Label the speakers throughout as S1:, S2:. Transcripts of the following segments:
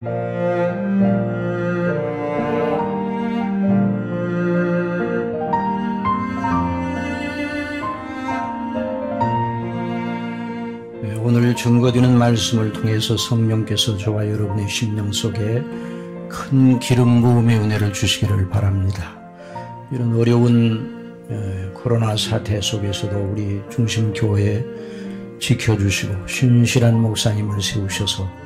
S1: 오늘 증거되는 말씀을 통해서 성령께서 저와 여러분의 심령 속에 큰 기름 부음의 은혜를 주시기를 바랍니다. 이런 어려운 코로나 사태 속에서도 우리 중심교회 지켜주시고 신실한 목사님을 세우셔서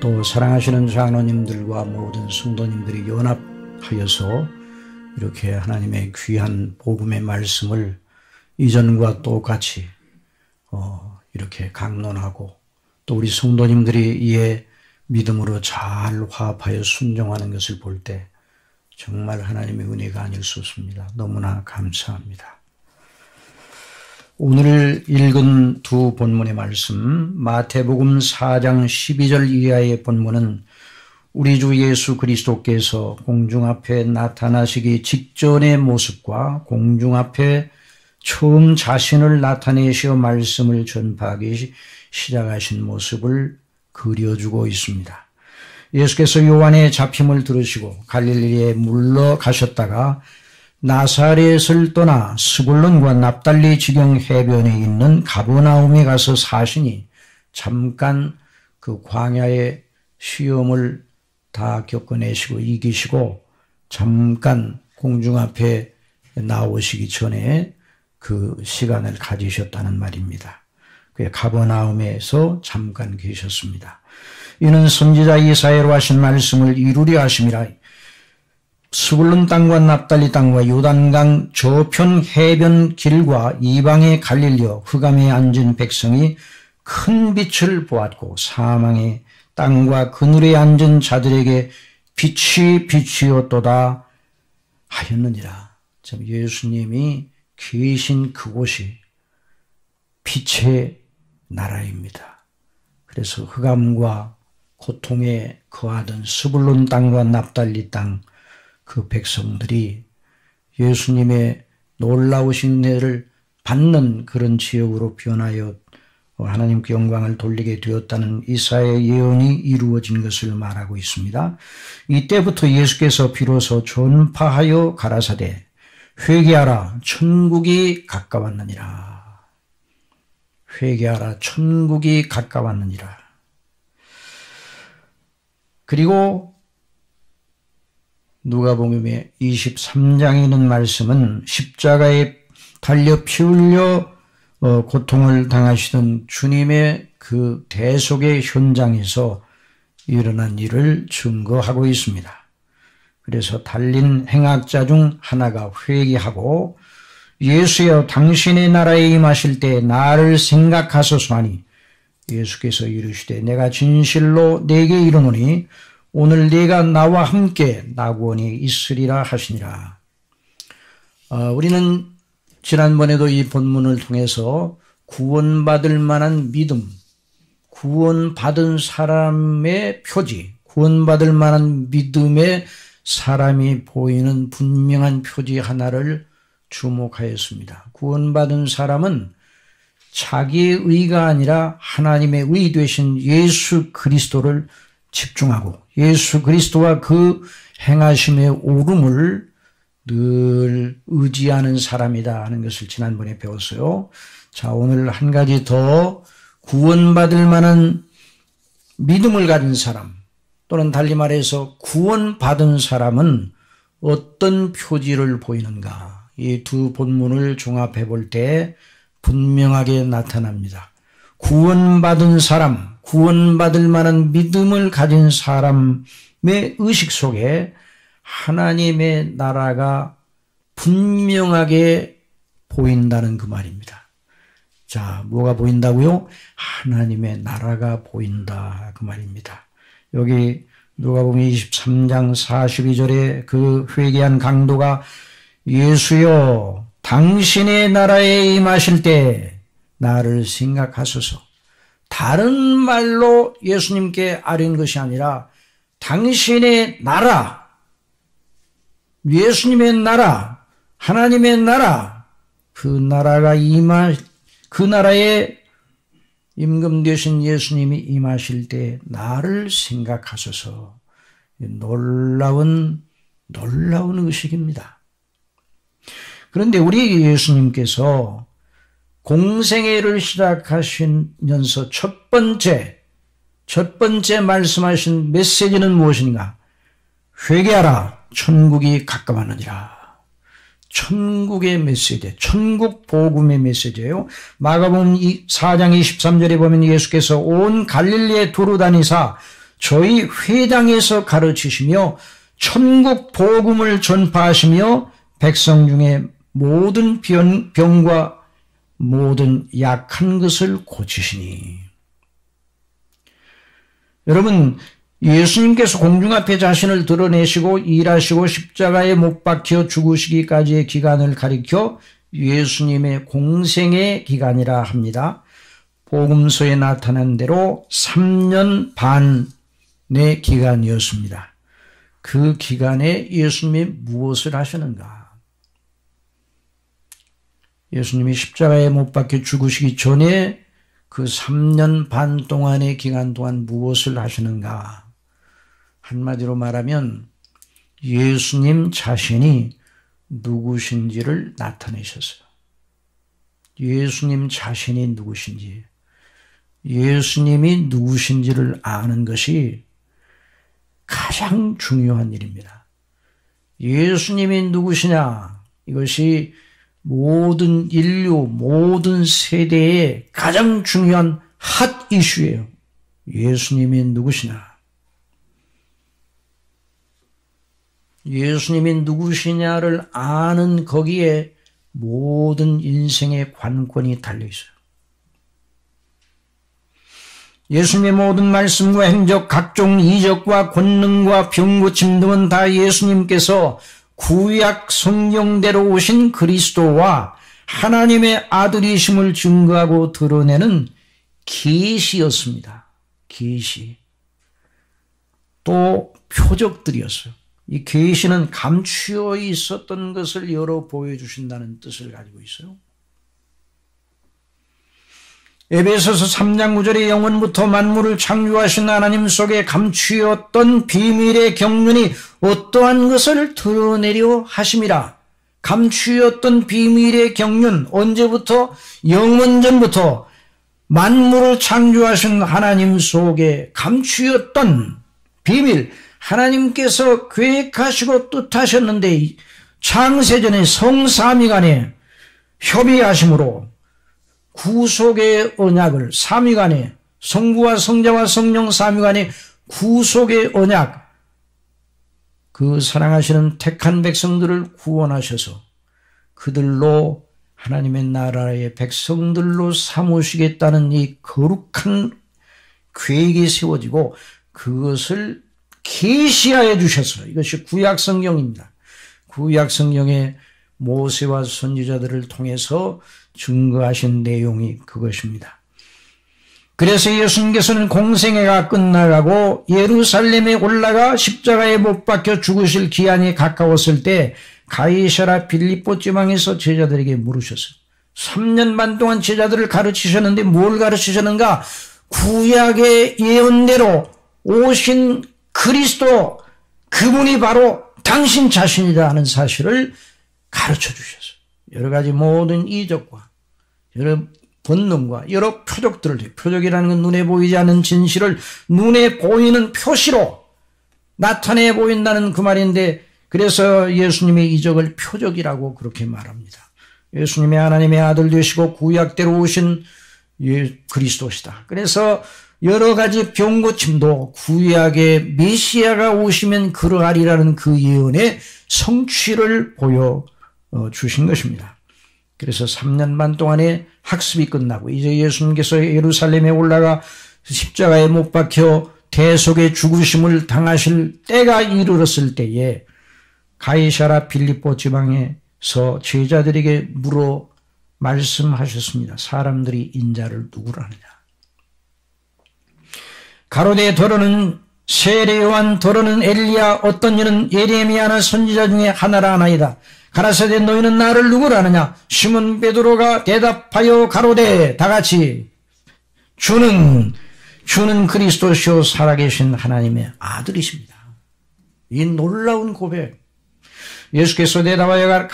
S1: 또 사랑하시는 장로님들과 모든 성도님들이 연합하여서 이렇게 하나님의 귀한 복음의 말씀을 이전과 똑같이 이렇게 강론하고 또 우리 성도님들이 이에 믿음으로 잘 화합하여 순종하는 것을 볼 때 정말 하나님의 은혜가 아닐 수 없습니다. 너무나 감사합니다. 오늘 읽은 두 본문의 말씀, 마태복음 4장 12절 이하의 본문은 우리 주 예수 그리스도께서 공중 앞에 나타나시기 직전의 모습과 공중 앞에 처음 자신을 나타내시어 말씀을 전파하기 시작하신 모습을 그려주고 있습니다. 예수께서 요한의 잡힘을 들으시고 갈릴리에 물러가셨다가 나사렛을 떠나 스불론과 납달리 지경 해변에 있는 가버나움에 가서 사시니 잠깐 그 광야의 시험을 다 겪어내시고 이기시고 잠깐 공중 앞에 나오시기 전에 그 시간을 가지셨다는 말입니다. 그 가버나움에서 잠깐 계셨습니다. 이는 선지자 이사야로 하신 말씀을 이루려 하심이라. 스불론 땅과 납달리 땅과 요단강 저편 해변 길과 이방의 갈릴리어 흑암에 앉은 백성이 큰 빛을 보았고 사망의 땅과 그늘에 앉은 자들에게 빛이 빛이었도다 하였느니라. 참 예수님이 계신 그곳이 빛의 나라입니다. 그래서 흑암과 고통에 거하던 스불론 땅과 납달리 땅 그 백성들이 예수님의 놀라우신 은혜를 받는 그런 지역으로 변하여 하나님께 영광을 돌리게 되었다는 이사야의 예언이 이루어진 것을 말하고 있습니다. 이때부터 예수께서 비로소 전파하여 가라사대 회개하라 천국이 가까웠느니라. 회개하라 천국이 가까웠느니라. 그리고 누가복음의 23장에 있는 말씀은 십자가에 달려 피 흘려 고통을 당하시던 주님의 그 대속의 현장에서 일어난 일을 증거하고 있습니다. 그래서 달린 행악자 중 하나가 회개하고 예수여 당신의 나라에 임하실 때 나를 생각하소서 하니 예수께서 이르시되 내가 진실로 네게 이르노니 오늘 네가 나와 함께 낙원에 있으리라 하시니라. 우리는 지난번에도 이 본문을 통해서 구원받을 만한 믿음, 구원받은 사람의 표지, 구원받을 만한 믿음의 사람이 보이는 분명한 표지 하나를 주목하였습니다. 구원받은 사람은 자기의 의가 아니라 하나님의 의 되신 예수 그리스도를 집중하고 예수 그리스도와 그 행하심의 옳음을 늘 의지하는 사람이다 하는 것을 지난번에 배웠어요. 자, 오늘 한 가지 더 구원받을 만한 믿음을 가진 사람 또는 달리 말해서 구원받은 사람은 어떤 표지를 보이는가? 이 두 본문을 종합해 볼 때 분명하게 나타납니다. 구원받은 사람, 구원받을 만한 믿음을 가진 사람의 의식 속에 하나님의 나라가 분명하게 보인다는 그 말입니다. 자, 뭐가 보인다고요? 하나님의 나라가 보인다 그 말입니다. 여기 누가복음 23장 42절에 그 회개한 강도가 예수여 당신의 나라에 임하실 때 나를 생각하소서. 다른 말로 예수님께 아뢰는 것이 아니라 당신의 나라, 예수님의 나라, 하나님의 나라, 그 나라가 그 나라에 임금 되신 예수님이 임하실 때 나를 생각하소서. 놀라운 의식입니다. 그런데 우리 예수님께서 공생애를 시작하시면서 첫 번째 말씀하신 메시지는 무엇인가? 회개하라, 천국이 가까웠느니라. 천국의 메시지, 천국 복음의 메시지예요. 마가복음 4장 23절에 보면 예수께서 온 갈릴리에 두루 다니사 저희 회당에서 가르치시며 천국 복음을 전파하시며 백성 중에 모든 병과 모든 약한 것을 고치시니. 여러분, 예수님께서 공중 앞에 자신을 드러내시고 일하시고 십자가에 못 박혀 죽으시기까지의 기간을 가리켜 예수님의 공생의 기간이라 합니다. 복음서에 나타난 대로 3년 반의 기간이었습니다. 그 기간에 예수님이 무엇을 하시는가? 예수님이 십자가에 못 박혀 죽으시기 전에 그 3년 반 동안의 기간 동안 무엇을 하시는가? 한마디로 말하면 예수님 자신이 누구신지를 나타내셨어요. 예수님 자신이 누구신지, 예수님이 누구신지를 아는 것이 가장 중요한 일입니다. 예수님이 누구시냐? 이것이 모든 인류, 모든 세대의 가장 중요한 핫 이슈예요. 예수님이 누구시냐? 예수님이 누구시냐를 아는 거기에 모든 인생의 관건이 달려있어요. 예수님의 모든 말씀과 행적, 각종 이적과 권능과 병고침 등은 다 예수님께서 구약 성경대로 오신 그리스도와 하나님의 아들이심을 증거하고 드러내는 계시였습니다. 계시. 또 표적들이었어요. 이 계시는 감추어 있었던 것을 열어 보여주신다는 뜻을 가지고 있어요. 에베소서 3장 9절의 영원부터 만물을 창조하신 하나님 속에 감추었던 비밀의 경륜이 어떠한 것을 드러내려 하심이라. 감추었던 비밀의 경륜, 언제부터? 영원전부터 만물을 창조하신 하나님 속에 감추었던 비밀, 하나님께서 계획하시고 뜻하셨는데 창세전에 성삼위간에 협의하심으로 구속의 언약을, 삼위간에 성부와 성자와 성령 삼위간에 구속의 언약, 그 사랑하시는 택한 백성들을 구원하셔서 그들로 하나님의 나라의 백성들로 삼으시겠다는 이 거룩한 계획이 세워지고 그것을 계시하여 주셔서, 이것이 구약성경입니다. 구약성경의 모세와 선지자들을 통해서 증거하신 내용이 그것입니다. 그래서 예수님께서는 공생애가 끝나가고 예루살렘에 올라가 십자가에 못 박혀 죽으실 기한이 가까웠을 때 가이사랴 빌립보 지방에서 제자들에게 물으셨어요. 3년 반 동안 제자들을 가르치셨는데 뭘 가르치셨는가? 구약의 예언대로 오신 그리스도, 그분이 바로 당신 자신이라는 사실을 가르쳐 주셨어요. 여러 가지 모든 이적과 여러 본능과 여러 표적들을, 표적이라는 건 눈에 보이지 않는 진실을 눈에 보이는 표시로 나타내 보인다는 그 말인데, 그래서 예수님의 이적을 표적이라고 그렇게 말합니다. 예수님이 하나님의 아들 되시고 구약대로 오신 그리스도시다. 그래서 여러 가지 병고침도 구약의 메시아가 오시면 그러하리라는 그 예언의 성취를 보여주신 것입니다. 그래서 3년 반 동안의 학습이 끝나고 이제 예수님께서 예루살렘에 올라가 십자가에 못 박혀 대속의 죽으심을 당하실 때가 이르렀을 때에 가이사랴 빌립보 지방에서 제자들에게 물어 말씀하셨습니다. 사람들이 인자를 누구라 하느냐? 가로되 더러는 세례 요한, 더러는 엘리야, 어떤 이는 예레미야나 선지자 중에 하나라 하나이다. 가라사대 너희는 나를 누구라 하느냐? 시몬 베드로가 대답하여 가로되, 다같이 주는 그리스도시요 살아계신 하나님의 아들이십니다. 이 놀라운 고백. 예수께서 대답하여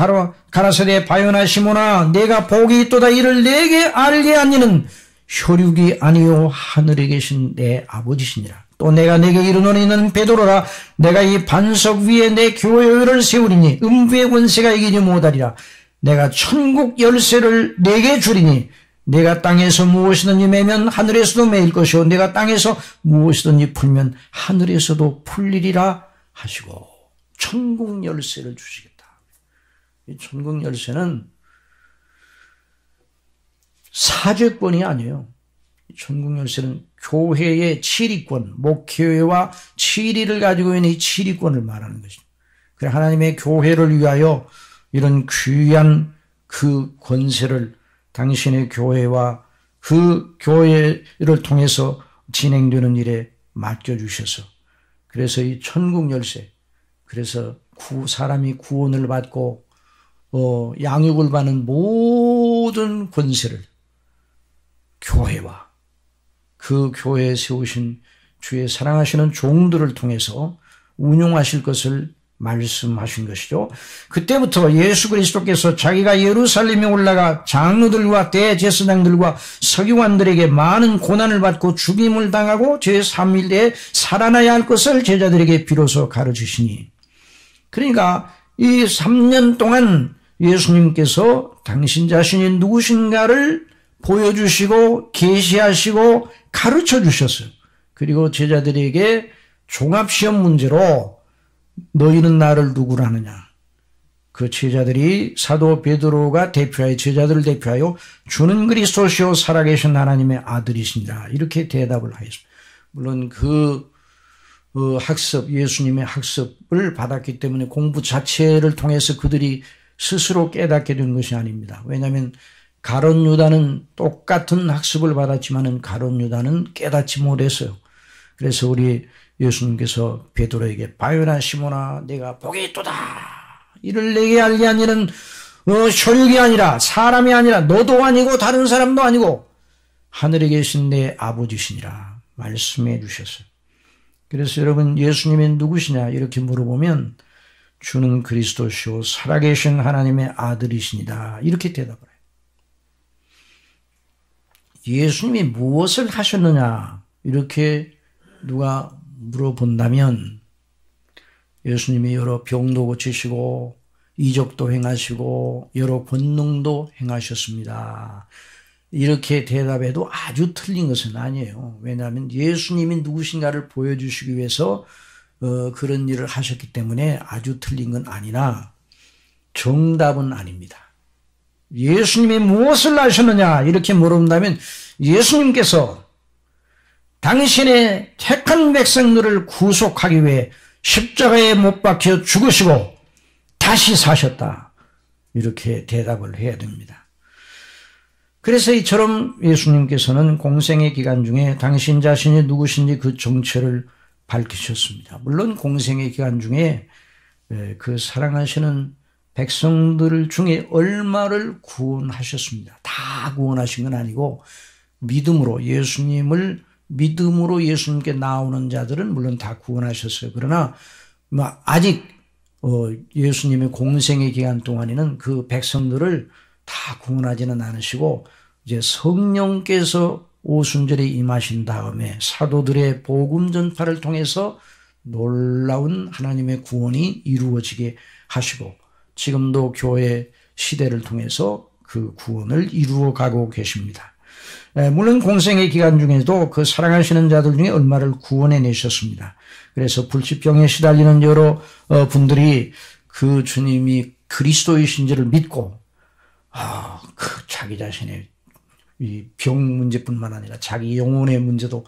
S1: 가라사대 바요나 시몬아 내가 복이 있도다 이를 내게 알게 한 이는 혈육이 아니요 하늘에 계신 내 아버지시니라. 또 내가 내게 이르노니 이는 베드로라. 내가 이 반석 위에 내 교회를 세우리니 음부의 권세가 이기지 못하리라. 내가 천국 열쇠를 내게 주리니 내가 땅에서 무엇이든지 매면 하늘에서도 매일 것이요 내가 땅에서 무엇이든지 풀면 하늘에서도 풀리리라 하시고 천국 열쇠를 주시겠다. 이 천국 열쇠는 사제권이 아니에요. 천국 열쇠는 교회의 치리권, 목회와 치리를 가지고 있는 이 치리권을 말하는 것입니다. 그래 하나님의 교회를 위하여 이런 귀한 그 권세를 당신의 교회와 그 교회를 통해서 진행되는 일에 맡겨주셔서 그래서 이 천국 열쇠, 그래서 사람이 구원을 받고 양육을 받는 모든 권세를 교회와 그 교회에 세우신 주의 사랑하시는 종들을 통해서 운용하실 것을 말씀하신 것이죠. 그때부터 예수 그리스도께서 자기가 예루살렘에 올라가 장로들과 대제사장들과 서기관들에게 많은 고난을 받고 죽임을 당하고 제3일에 살아나야 할 것을 제자들에게 비로소 가르치시니, 그러니까 이 3년 동안 예수님께서 당신 자신이 누구신가를 보여주시고 계시하시고 가르쳐 주셨어요. 그리고 제자들에게 종합시험 문제로 너희는 나를 누구로 하느냐. 그 제자들이 사도 베드로가 대표하여 제자들을 대표하여 주는 그리스도시요 살아계신 하나님의 아들이시니라 이렇게 대답을 하였습니다. 물론 그 학습, 예수님의 학습을 받았기 때문에 공부 자체를 통해서 그들이 스스로 깨닫게 된 것이 아닙니다. 왜냐하면 가룟 유다는 똑같은 학습을 받았지만은 가룟 유다는 깨닫지 못했어요. 그래서 우리 예수님께서 베드로에게 바요나 시몬아 내가 복이 있도다 이를 내게 알게 한 이는 혈육이 아니라 사람이 아니라 너도 아니고 다른 사람도 아니고 하늘에 계신 내 아버지시니라 말씀해 주셨어요. 그래서 여러분 예수님이 누구시냐 이렇게 물어보면 주는 그리스도시요 살아계신 하나님의 아들이시니다 이렇게 대답을 해요. 예수님이 무엇을 하셨느냐 이렇게 누가 물어본다면 예수님이 여러 병도 고치시고 이적도 행하시고 여러 권능도 행하셨습니다. 이렇게 대답해도 아주 틀린 것은 아니에요. 왜냐하면 예수님이 누구신가를 보여주시기 위해서 그런 일을 하셨기 때문에 아주 틀린 건 아니나 정답은 아닙니다. 예수님이 무엇을 하셨느냐 이렇게 물어본다면 예수님께서 당신의 택한 백성들을 구속하기 위해 십자가에 못 박혀 죽으시고 다시 사셨다 이렇게 대답을 해야 됩니다. 그래서 이처럼 예수님께서는 공생의 기간 중에 당신 자신이 누구신지 그 정체를 밝히셨습니다. 물론 공생의 기간 중에 그 사랑하시는 백성들 중에 얼마를 구원하셨습니다. 다 구원하신 건 아니고 믿음으로 예수님께 나오는 자들은 물론 다 구원하셨어요. 그러나 아직 예수님의 공생의 기간 동안에는 그 백성들을 다 구원하지는 않으시고 이제 성령께서 오순절에 임하신 다음에 사도들의 복음 전파를 통해서 놀라운 하나님의 구원이 이루어지게 하시고 지금도 교회 시대를 통해서 그 구원을 이루어가고 계십니다. 물론 공생의 기간 중에도 그 사랑하시는 자들 중에 얼마를 구원해 내셨습니다. 그래서 불치병에 시달리는 여러 분들이 그 주님이 그리스도이신지를 믿고 그 자기 자신의 이 병 문제뿐만 아니라 자기 영혼의 문제도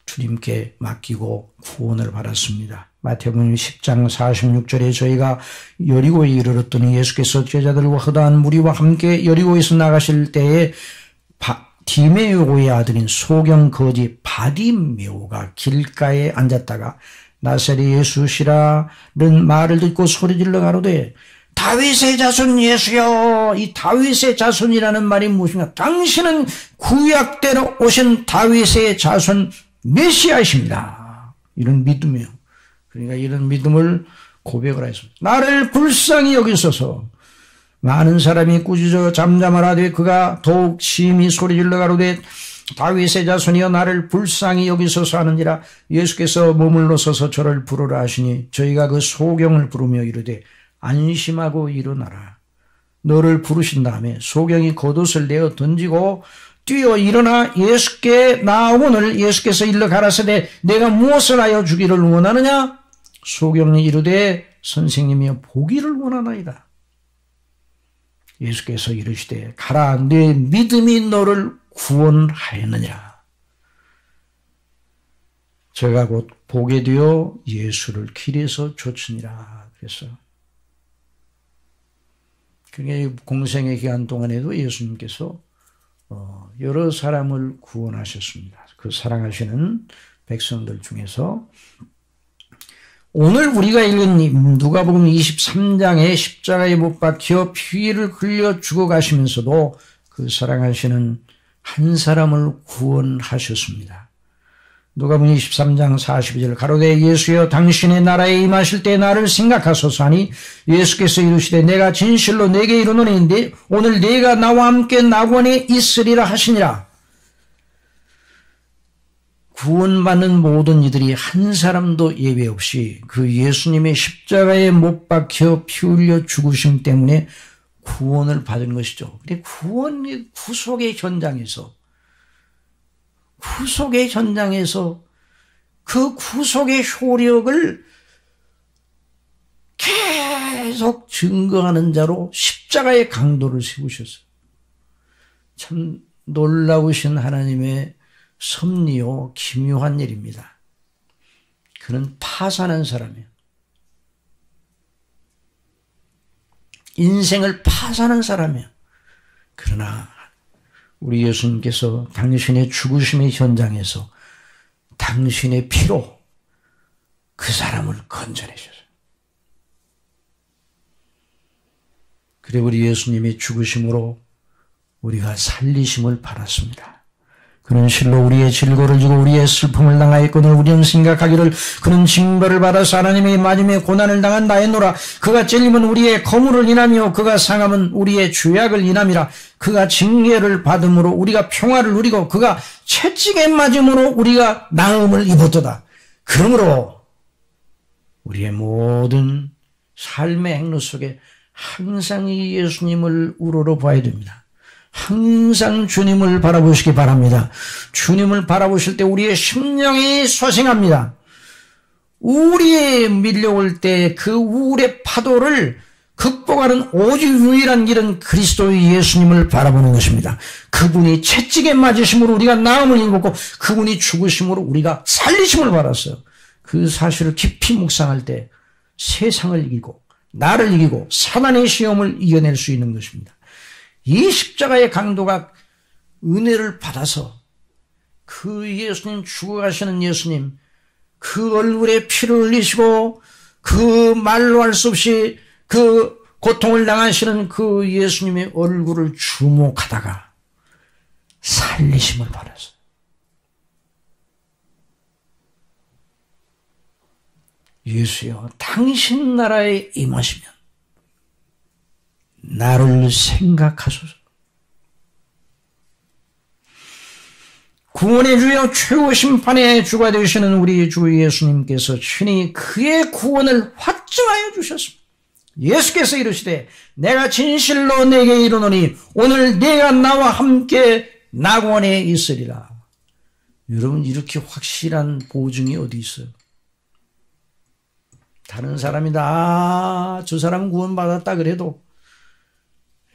S1: 주님께 맡기고 구원을 받았습니다. 마태복음 10장 46절에 저희가 여리고에 이르렀더니 예수께서 제자들과 허다한 무리와 함께 여리고에서 나가실 때에 디메오의 아들인 소경 거지 바디메오가 길가에 앉았다가 나사렛 예수시라는 말을 듣고 소리질러 가로되 다윗의 자손 예수여. 이 다윗의 자손이라는 말이 무엇인가? 당신은 구약 때로 오신 다윗의 자손 메시아이십니다. 이런 믿음이에요. 그러니까 이런 믿음을 고백을 했습니다. 나를 불쌍히 여기소서. 많은 사람이 꾸짖어 잠잠하라되 그가 더욱 심히 소리질러 가로되 다윗의 자손이여 나를 불쌍히 여기소서 하느니라. 예수께서 머물러 서서 저를 부르라 하시니 저희가 그 소경을 부르며 이르되 안심하고 일어나라. 너를 부르신 다음에 소경이 겉옷을 내어 던지고 뛰어 일어나 예수께 나오거늘 예수께서 일러 가라사대 내가 무엇을 하여 주기를 원하느냐? 소경이 이르되 선생님이여 보기를 원하나이다. 예수께서 이르시되 가라 내 믿음이 너를 구원하였느니라. 제가 곧 보게 되어 예수를 길에서 쫓으니라. 그래서 그게 공생의 기간 동안에도 예수님께서 여러 사람을 구원하셨습니다. 그 사랑하시는 백성들 중에서 오늘 우리가 읽은 누가복음 23장에 십자가에 못 박혀 피를 흘려 죽어가시면서도 그 사랑하시는 한 사람을 구원하셨습니다. 누가복음 23장 42절 가로되 예수여 당신의 나라에 임하실 때 나를 생각하소서 하니 예수께서 이르시되 내가 진실로 내게 이르노니 오늘 네가 나와 함께 낙원에 있으리라 하시니라. 구원받는 모든 이들이 한 사람도 예외 없이 그 예수님의 십자가에 못 박혀 피 흘려 죽으심 때문에 구원을 받은 것이죠. 근데 구속의 현장에서 그 구속의 효력을 계속 증거하는 자로 십자가의 강도를 세우셨어요. 참 놀라우신 하나님의 섭리요 기묘한 일입니다. 그는 파산한 사람이에요. 인생을 파산한 사람이에요. 그러나 우리 예수님께서 당신의 죽으심의 현장에서 당신의 피로 그 사람을 건져내셨어요. 그래 우리 예수님의 죽으심으로 우리가 살리심을 받았습니다. 그는 실로 우리의 질고를 지고 우리의 슬픔을 당하였거늘 우리는 생각하기를 그는 징벌을 받아서 하나님의 맞음에 고난을 당한 나였노라. 그가 찔림은 우리의 거물을 인하며 그가 상함은 우리의 죄악을 인함이라. 그가 징계를 받음으로 우리가 평화를 누리고 그가 채찍에 맞음으로 우리가 나음을 입었도다. 그러므로 우리의 모든 삶의 행로 속에 항상 이 예수님을 우러러 봐야 됩니다. 항상 주님을 바라보시기 바랍니다. 주님을 바라보실 때 우리의 심령이 소생합니다. 우울이 밀려올 때 그 우울의 파도를 극복하는 오직 유일한 길은 그리스도의 예수님을 바라보는 것입니다. 그분이 채찍에 맞으심으로 우리가 나음을 입었고 그분이 죽으심으로 우리가 살리심을 받았어요. 그 사실을 깊이 묵상할 때 세상을 이기고 나를 이기고 사단의 시험을 이겨낼 수 있는 것입니다. 이 십자가의 강도가 은혜를 받아서 그 예수님, 죽어가시는 예수님, 그 얼굴에 피를 흘리시고 그 말로 할 수 없이 그 고통을 당하시는 그 예수님의 얼굴을 주목하다가 살리심을 받았어요. 예수여, 당신 나라에 임하시면 나를 생각하소서. 구원의 주여 최후 심판의 주가 되시는 우리 주 예수님께서 친히 그의 구원을 확증하여 주셨습니다. 예수께서 이르시되 내가 진실로 내게 이르노니 오늘 네가 나와 함께 낙원에 있으리라. 여러분, 이렇게 확실한 보증이 어디 있어요? 다른 사람이 다 저 사람 구원받았다 그래도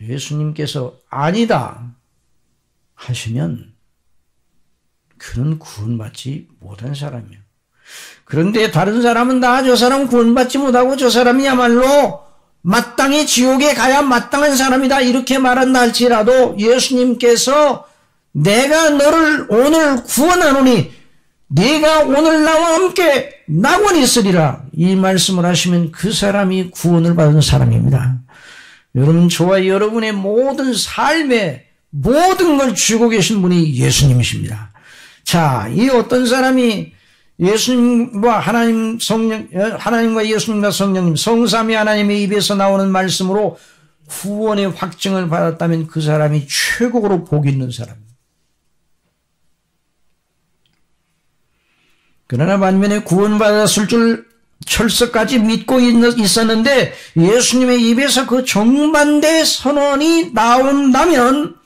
S1: 예수님께서 아니다 하시면 그는 구원받지 못한 사람이에요. 그런데 다른 사람은 다 저 사람 구원받지 못하고 저 사람이야말로 마땅히 지옥에 가야 마땅한 사람이다 이렇게 말한다 할지라도 예수님께서 내가 너를 오늘 구원하노니 네가 오늘 나와 함께 낙원에 있으리라 이 말씀을 하시면 그 사람이 구원을 받은 사람입니다. 여러분, 저와 여러분의 모든 삶에 모든 걸 쥐고 계신 분이 예수님이십니다. 자, 이 어떤 사람이 예수님과 하나님과 예수님과 성령님, 성삼위 하나님의 입에서 나오는 말씀으로 구원의 확증을 받았다면 그 사람이 최고로 복 있는 사람입니다. 그러나 반면에 구원받았을 줄 철석까지 믿고 있었는데 예수님의 입에서 그 정반대의 선언이 나온다면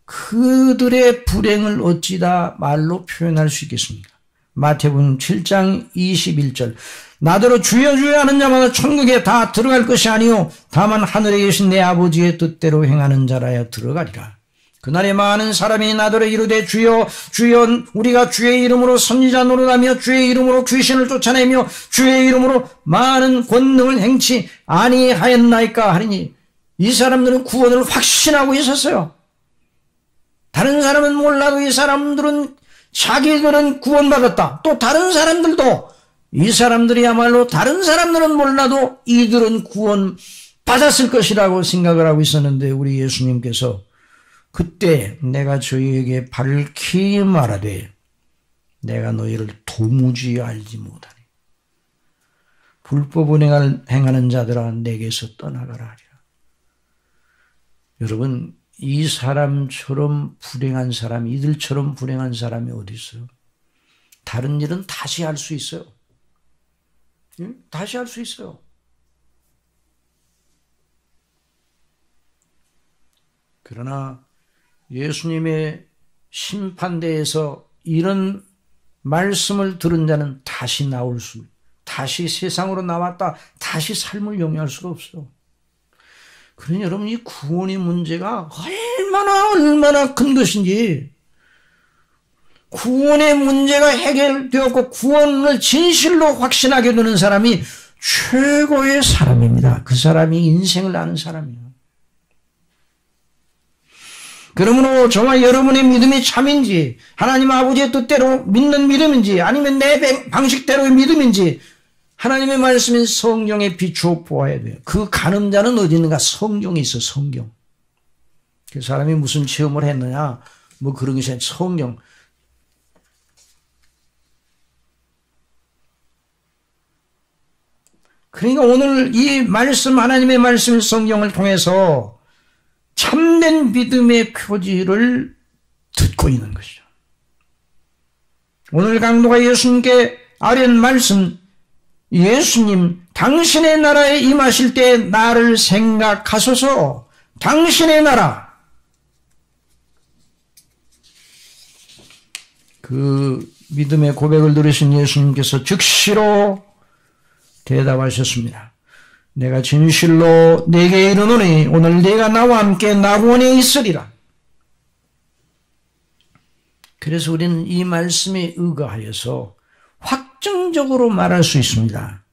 S1: 그들의 불행을 어찌다 말로 표현할 수 있겠습니까? 마태복음 7장 21절, 나더러 주여 주여 하는 자마다 천국에 다 들어갈 것이 아니요 다만 하늘에 계신 내 아버지의 뜻대로 행하는 자라야 들어가리라. 그날에 많은 사람이 나더러 이르되 주여 주여 우리가 주의 이름으로 선지자 노릇하며 주의 이름으로 귀신을 쫓아내며 주의 이름으로 많은 권능을 행치 아니하였나이까 하리니, 이 사람들은 구원을 확신하고 있었어요. 다른 사람은 몰라도 이 사람들은 자기들은 구원받았다. 또 다른 사람들도, 이 사람들이야말로 다른 사람들은 몰라도 이들은 구원받았을 것이라고 생각을 하고 있었는데, 우리 예수님께서 그때 내가 저희에게 밝히 말하되 내가 너희를 도무지 알지 못하니 불법을 행하는 자들아 내게서 떠나가라 하리라. 여러분, 이 사람처럼 불행한 사람, 이들처럼 불행한 사람이 어디 있어요? 다른 일은 다시 할 수 있어요. 다시 할 수 있어요. 그러나 예수님의 심판대에서 이런 말씀을 들은 자는 다시 세상으로 나왔다, 다시 삶을 영위할 수가 없어요. 그러니 여러분, 이 구원의 문제가 얼마나 큰 것인지, 구원의 문제가 해결되었고 구원을 진실로 확신하게 되는 사람이 최고의 사람입니다. 그 사람이 인생을 아는 사람이에요. 그러므로 저와 여러분의 믿음이 참인지, 하나님 아버지의 뜻대로 믿는 믿음인지, 아니면 내 방식대로의 믿음인지 하나님의 말씀인 성경에 비추어 보아야 돼요. 그 가는 자는 어디 있는가? 성경에 있어, 성경. 그 사람이 무슨 체험을 했느냐? 뭐 그런 것이 아니라 성경. 그러니까 오늘 이 말씀, 하나님의 말씀 성경을 통해서 참된 믿음의 표지를 듣고 있는 것이죠. 오늘 강도가 예수님께 아뢰는 말씀, 예수님, 당신의 나라에 임하실 때 나를 생각하소서. 당신의 나라. 그 믿음의 고백을 들으신 예수님께서 즉시로 대답하셨습니다. 내가 진실로 네게 이르노니 오늘 네가 나와 함께 낙원에 있으리라. 그래서 우리는 이 말씀에 의거하여서 확정적으로 말할 수 있습니다.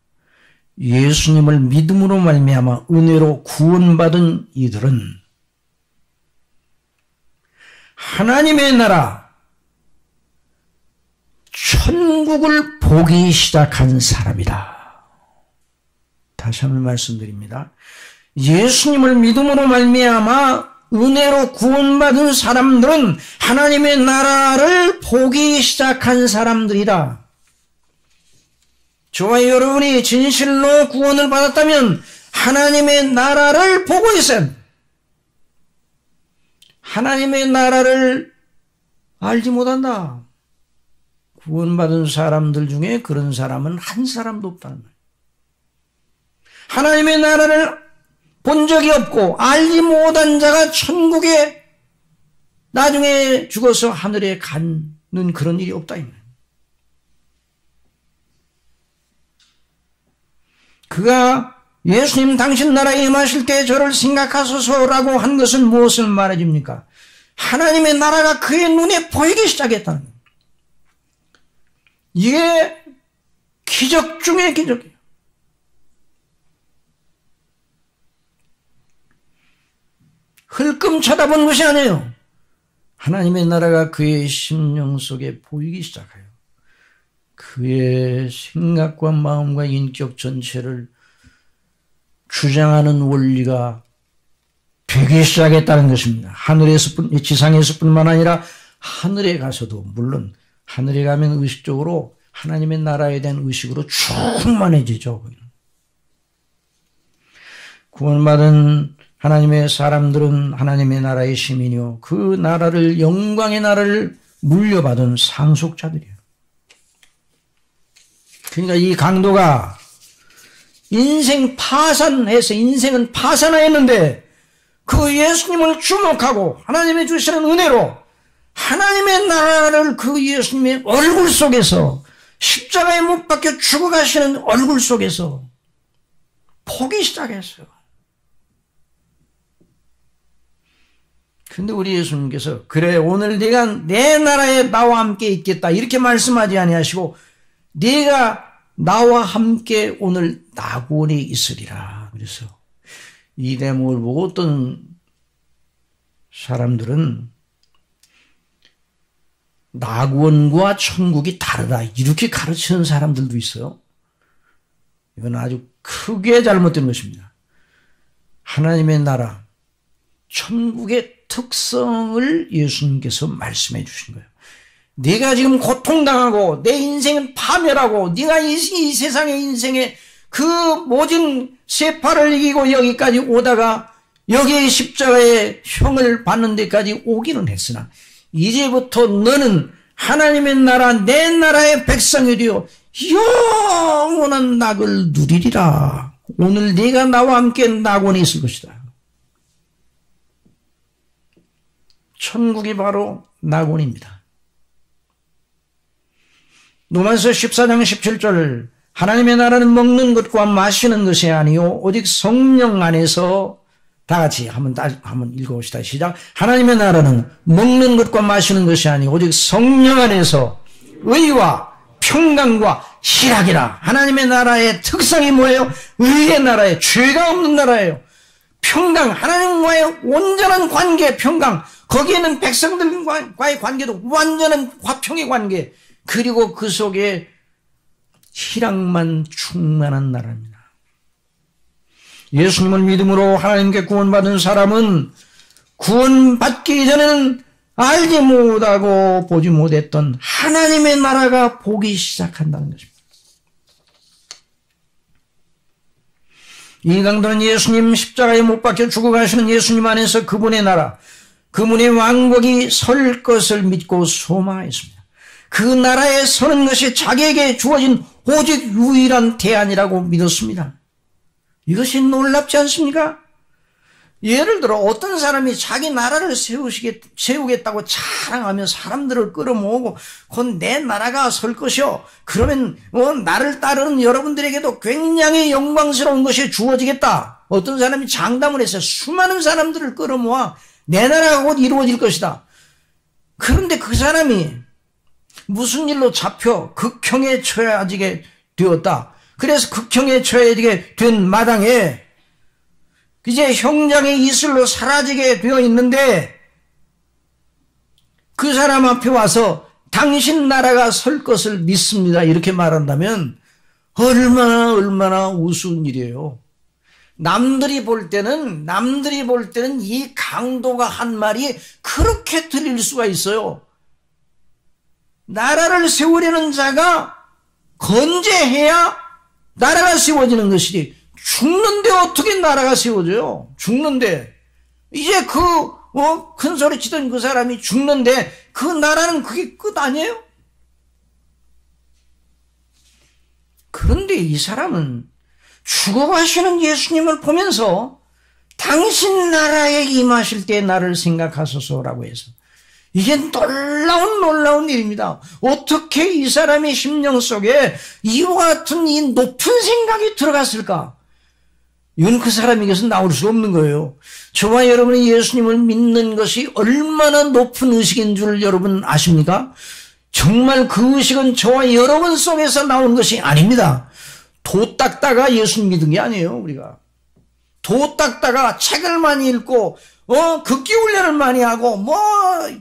S1: 예수님을 믿음으로 말미암아 은혜로 구원받은 이들은 하나님의 나라, 천국을 보기 시작한 사람이다. 다시 한번 말씀드립니다. 예수님을 믿음으로 말미암아 은혜로 구원받은 사람들은 하나님의 나라를 보기 시작한 사람들이다. 저와 여러분이 진실로 구원을 받았다면 하나님의 나라를 보고 있어요. 하나님의 나라를 알지 못한다. 구원받은 사람들 중에 그런 사람은 한 사람도 없다는 거예요. 하나님의 나라를 본 적이 없고 알지 못한 자가 천국에 나중에 죽어서 하늘에 가는 그런 일이 없다. 그가 예수님 당신 나라에 임하실 때 저를 생각하소서라고 한 것은 무엇을 말해줍니까? 하나님의 나라가 그의 눈에 보이기 시작했다는 거예요. 이게 기적 중의 기적이에요. 흘끔 쳐다본 것이 아니에요. 하나님의 나라가 그의 심령 속에 보이기 시작해요. 그의 생각과 마음과 인격 전체를 주장하는 원리가 되기 시작했다는 것입니다. 지상에서뿐만 아니라 하늘에 가서도, 물론 하늘에 가면 의식적으로 하나님의 나라에 대한 의식으로 충만해지죠. 구원받은 하나님의 사람들은 하나님의 나라의 시민이요, 그 나라를, 영광의 나라를 물려받은 상속자들이에요. 그러니까 이 강도가 인생은 파산하였는데 그 예수님을 주목하고 하나님의 주시는 은혜로 하나님의 나라를 그 예수님의 얼굴 속에서, 십자가에 못 박혀 죽어가시는 얼굴 속에서 보기 시작했어요. 근데 우리 예수님께서 그래 오늘 네가 내 나라에 나와 함께 있겠다 이렇게 말씀하지 아니하시고 네가 나와 함께 오늘 낙원에 있으리라. 그래서 이 대목을 보고 어떤 사람들은 낙원과 천국이 다르다 이렇게 가르치는 사람들도 있어요. 이건 아주 크게 잘못된 것입니다. 하나님의 나라, 천국의 특성을 예수님께서 말씀해 주신 거예요. 네가 지금 고통당하고 내 인생은 파멸하고 네가 이 세상의 인생에 그 모든 세파를 이기고 여기까지 오다가 여기에 십자가의 형을 받는 데까지 오기는 했으나 이제부터 너는 하나님의 나라, 내 나라의 백성이 되어 영원한 낙을 누리리라. 오늘 네가 나와 함께 낙원에 있을 것이다. 천국이 바로 낙원입니다. 로마서 14장 17절 하나님의 나라는 먹는 것과 마시는 것이 아니요 오직 성령 안에서, 다 같이 한번 읽어봅시다. 시작. 하나님의 나라는 먹는 것과 마시는 것이 아니고 오직 성령 안에서 의와 평강과 희락이라. 하나님의 나라의 특성이 뭐예요? 의의 나라예요. 죄가 없는 나라예요. 평강, 하나님과의 온전한 관계, 평강. 거기에는 백성들과의 관계도 완전한 화평의 관계. 그리고 그 속에 희락만 충만한 나라입니다. 예수님을 믿음으로 하나님께 구원받은 사람은 구원받기 전에는 알지 못하고 보지 못했던 하나님의 나라가 보기 시작한다는 것입니다. 이 강도는 예수님 십자가에 못 박혀 죽어가시는 예수님 안에서 그분의 나라, 그분의 왕국이 설 것을 믿고 소망했습니다. 그 나라에 서는 것이 자기에게 주어진 오직 유일한 대안이라고 믿었습니다. 이것이 놀랍지 않습니까? 예를 들어 어떤 사람이 자기 나라를 세우겠다고 자랑하며 사람들을 끌어모으고 곧 내 나라가 설 것이요, 그러면 나를 따르는 여러분들에게도 굉장히 영광스러운 것이 주어지겠다. 어떤 사람이 장담을 해서 수많은 사람들을 끌어모아 내 나라가 곧 이루어질 것이다. 그런데 그 사람이 무슨 일로 잡혀 극형에 처해지게 되었다. 그래서 극형에 처해지게 된 마당에 이제 형장의 이슬로 사라지게 되어 있는데 그 사람 앞에 와서 당신 나라가 설 것을 믿습니다 이렇게 말한다면 얼마나 우스운 일이에요. 남들이 볼 때는 이 강도가 한 말이 그렇게 들릴 수가 있어요. 나라를 세우려는 자가 건재해야 나라가 세워지는 것이지, 죽는데 어떻게 나라가 세워져요? 죽는데 이제 큰 소리 치던 그 사람이 죽는데 그 나라는 그게 끝 아니에요? 그런데 이 사람은 죽어가시는 예수님을 보면서 당신 나라에 임하실 때 나를 생각하소서라고 해서, 이게 놀라운 일입니다. 어떻게 이 사람의 심령 속에 이와 같은 이 높은 생각이 들어갔을까? 이건 그 사람에게서 나올 수 없는 거예요. 저와 여러분이 예수님을 믿는 것이 얼마나 높은 의식인 줄 여러분 아십니까? 정말 그 의식은 저와 여러분 속에서 나온 것이 아닙니다. 도 닦다가 예수님 믿은 게 아니에요. 우리가 도 닦다가 책을 많이 읽고 극기 훈련을 많이 하고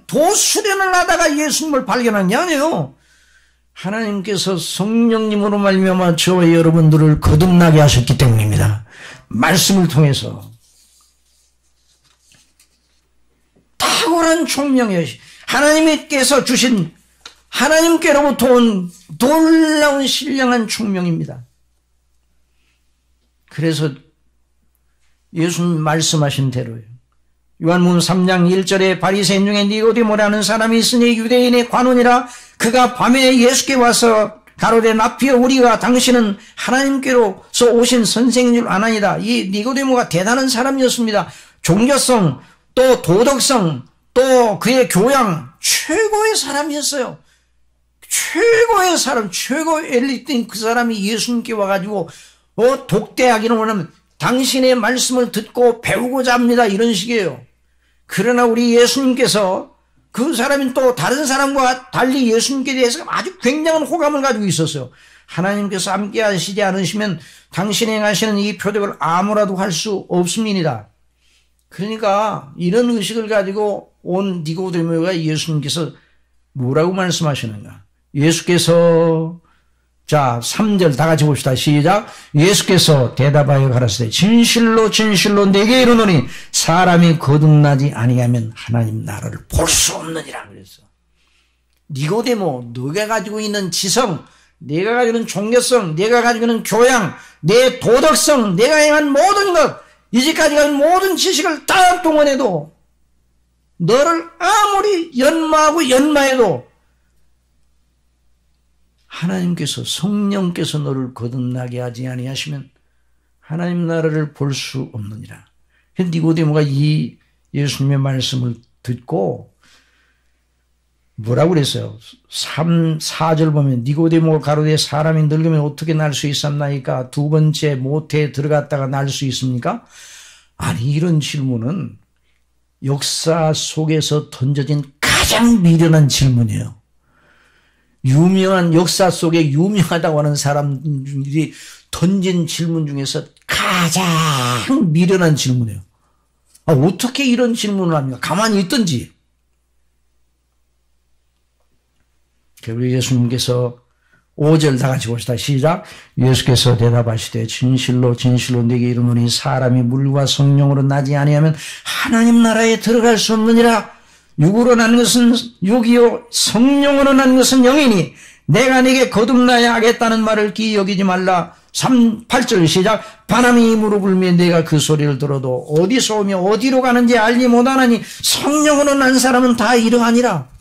S1: 도 수련을 하다가 예수님을 발견한 게 아니에요. 하나님께서 성령님으로 말미암아 저와 여러분들을 거듭나게 하셨기 때문입니다. 말씀을 통해서. 탁월한 총명이에요. 하나님께서 주신 하나님께로부터 온 놀라운 신령한 총명입니다. 그래서 예수님 말씀하신 대로요. 요한복음 3장 1절에 바리새인 중에 니고디모라는 사람이 있으니 유대인의 관원이라 그가 밤에 예수께 와서 가로되 라피어 우리가 당신은 하나님께로서 오신 선생인 줄 아나이다. 이 니고디모가 대단한 사람이었습니다. 종교성 또 도덕성 또 그의 교양 최고의 사람이었어요. 최고의 사람, 최고의 엘리트인 그 사람이 예수님께 와가지고 독대하기는 원하면 당신의 말씀을 듣고 배우고자 합니다. 이런 식이에요. 그러나 우리 예수님께서 그 사람은 또 다른 사람과 달리 예수님께 대해서 아주 굉장한 호감을 가지고 있었어요. 하나님께서 함께 하시지 않으시면 당신이 행하시는 이 표적을 아무라도 할 수 없습니다. 그러니까 이런 의식을 가지고 온 니고데모가 예수님께서 뭐라고 말씀하시는가? 예수께서 자 3절 다 같이 봅시다. 시작. 예수께서 대답하여 가라사대 진실로 진실로 내게 이르노니 사람이 거듭나지 아니하면 하나님 나라를 볼 수 없느니라. 그랬어. 니고데모, 너가 가지고 있는 지성, 내가 가지고 있는 종교성, 내가 가지고 있는 교양, 내 도덕성, 내가 행한 모든 것, 이제까지 간 모든 지식을 다 동원해도 너를 아무리 연마하고 연마해도 하나님께서 성령께서 너를 거듭나게 하지 아니하시면 하나님 나라를 볼 수 없느니라. 니고데모가 이 예수님의 말씀을 듣고 뭐라고 그랬어요? 4절 보면 니고데모가 가로되 사람이 늙으면 어떻게 날 수 있었나이까? 두 번째 모태에 들어갔다가 날 수 있습니까? 아니 이런 질문은 역사 속에서 던져진 가장 미련한 질문이에요. 유명한 역사 속에 유명하다고 하는 사람들이 던진 질문 중에서 가장 미련한 질문이에요. 어떻게 이런 질문을 합니까? 가만히 있든지. 우리 예수님께서 5절 다 같이 봅시다. 시작. 예수께서 대답하시되 진실로 진실로 네게 이르노니 사람이 물과 성령으로 나지 아니하면 하나님 나라에 들어갈 수 없느니라. 육으로 난 것은 육이요 성령으로 난 것은 영이니 내가 네게 거듭나야 하겠다는 말을 기이 여기지 말라. 8절 시작. 바람이 무릎을 내가 그 소리를 들어도 어디서 오며 어디로 가는지 알지 못하나니 성령으로 난 사람은 다 이러하니라.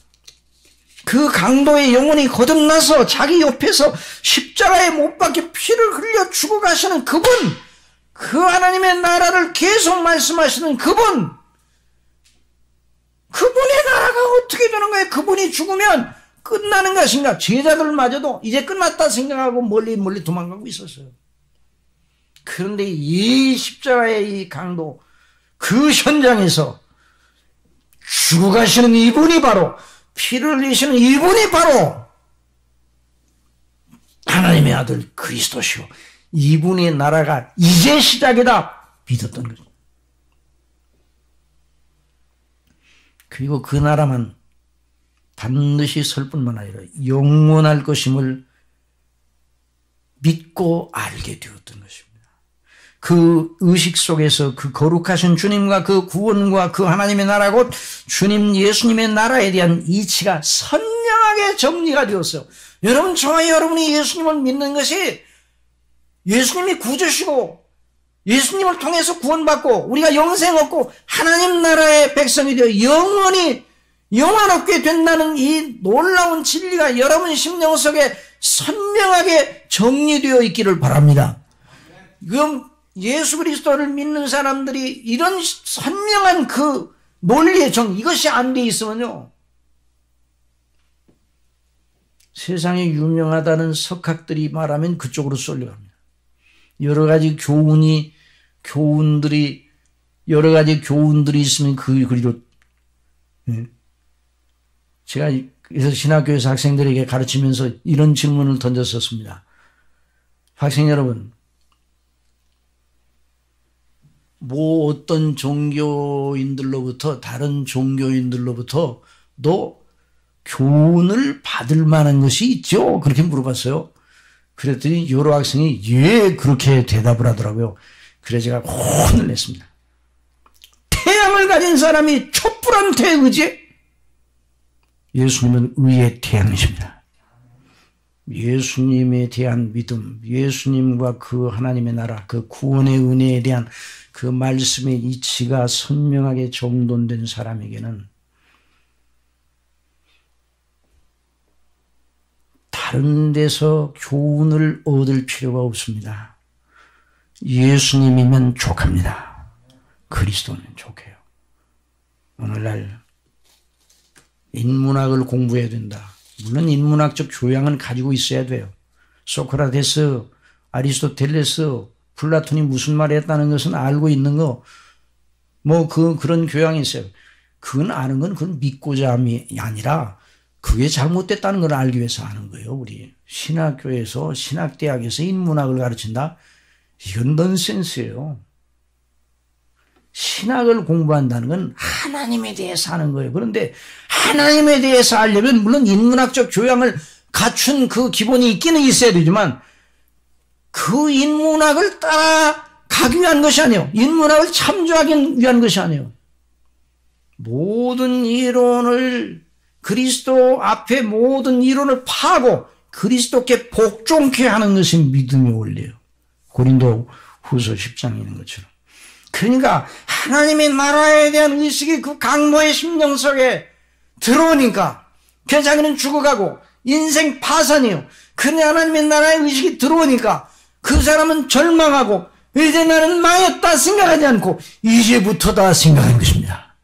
S1: 그 강도의 영혼이 거듭나서 자기 옆에서 십자가에 못 박혀 피를 흘려 죽어가시는 그분, 그 하나님의 나라를 계속 말씀하시는 그분, 그분의 나라가 어떻게 되는 거예요? 그분이 죽으면 끝나는 것인가? 제자들마저도 이제 끝났다 생각하고 멀리 도망가고 있었어요. 그런데 이 십자가의 이 강도, 그 현장에서 죽어가시는 이분이 바로, 피를 흘리시는 이분이 바로 하나님의 아들 그리스도시오. 이분의 나라가 이제 시작이다 믿었던 거죠. 그리고 그 나라만 반드시 설 뿐만 아니라 영원할 것임을 믿고 알게 되었던 것입니다. 그 의식 속에서 그 거룩하신 주님과 그 구원과 그 하나님의 나라 곧 주님 예수님의 나라에 대한 이치가 선명하게 정리가 되었어요. 여러분, 저와 여러분이 예수님을 믿는 것이 예수님이 구주시고 예수님을 통해서 구원받고 우리가 영생 얻고 하나님 나라의 백성이 되어 영원히 영원롭게 된다는 이 놀라운 진리가 여러분 심령 속에 선명하게 정리되어 있기를 바랍니다. 그럼 예수 그리스도를 믿는 사람들이 이런 선명한 그 논리의 이것이 안 돼 있으면요, 세상에 유명하다는 석학들이 말하면 그쪽으로 쏠려갑니다. 여러 가지 교훈들이 있으면 그리로, 제가 그래서 신학교에서 학생들에게 가르치면서 이런 질문을 던졌었습니다. 학생 여러분, 어떤 종교인들로부터, 다른 종교인들로부터 너 교훈을 받을 만한 것이 있죠? 그렇게 물어봤어요. 그랬더니 여러 학생이 예, 그렇게 대답을 하더라고요. 그래서 제가 혼을 냈습니다. 태양을 성령을 가진 사람이 촛불한 의지. 예수님은 의의 태양이십니다. 예수님에 대한 믿음, 예수님과 그 하나님의 나라, 그 구원의 은혜에 대한 그 말씀의 이치가 선명하게 정돈된 사람에게는 다른 데서 교훈을 얻을 필요가 없습니다. 예수님이면 족합니다. 그리스도는 족해요. 오늘날 인문학을 공부해야 된다. 물론 인문학적 교양은 가지고 있어야 돼요. 소크라테스, 아리스토텔레스, 플라톤이 무슨 말을 했다는 것은 알고 있는 거, 그런 교양이 있어요. 그건 아는 건 그건 믿고자 함이 아니라 그게 잘못됐다는 걸 알기 위해서 아는 거예요. 우리 신학교에서, 신학대학에서 인문학을 가르친다? 이건 넌센스예요. 신학을 공부한다는 건 하나님에 대해서 하는 거예요. 그런데 하나님에 대해서 알려면 물론 인문학적 교양을 갖춘 그 기본이 있기는 있어야 되지만 그 인문학을 따라가기 위한 것이 아니에요. 인문학을 참조하기 위한 것이 아니에요. 모든 이론을 그리스도 앞에 모든 이론을 파고 그리스도께 복종케 하는 것이 믿음의 원리예요. 고린도 후서 10장에 있는 것처럼. 그러니까 하나님의 나라에 대한 의식이 그 강모의 심령 속에 들어오니까 그 자기는 죽어가고 인생 파산이요. 그런데 하나님의 나라의 의식이 들어오니까 그 사람은 절망하고 이제 나는 망했다 생각하지 않고 이제부터다 생각하는 것입니다.